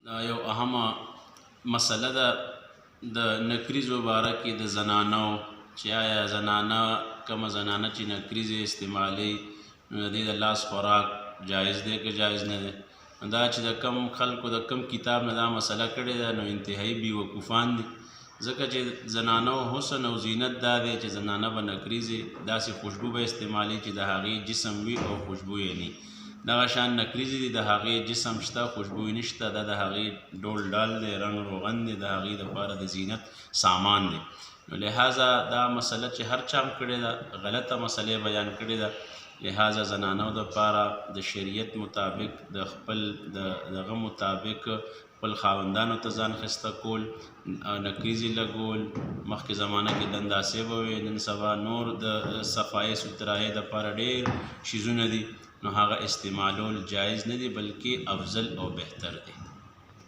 دا یو اهمه مسله ده د نکریزو باره کې د زنانو چې آیا زنانه کومه زنانه چې نکریزې استعمالوي نو د دې د لاس خوراک جایز دی که جایز نه دی. دا چې د کم خلکو د کم کتاب نه دا مسله کړې ده نو انتهایی بیوقوفان دي، ځکه چې زنانو حسن او زینت دا دی چې زنانه به نکریزې داسې خوشبو به استعمالي چې د هغې جسم وي او خوشبو یې نه. دغه شان نکریزې دي د هغې جسم شته خوشبو یې نشته، دا د هغې ډول ډال دی، رنګ روغن دی، د هغې دپاره د زینت سامان دی. نو لہذا دا مسله چې هر چا هم کړې ده غلطه مسلې بیان کړې ده، لہذا زنانو دپاره د شریعت مطابق د خپل دغه مطابق خپل خاوندانو ته ځان ښایسته کول، نکریزې لګول. مخکې زمانه کې دنداسې به وې، نن سبا نور د صفایي سوترایۍ دپاره ډېر شیزونه دي، نو هغه استعمالول جایز نه دي بلکې افضل او بهتر دی.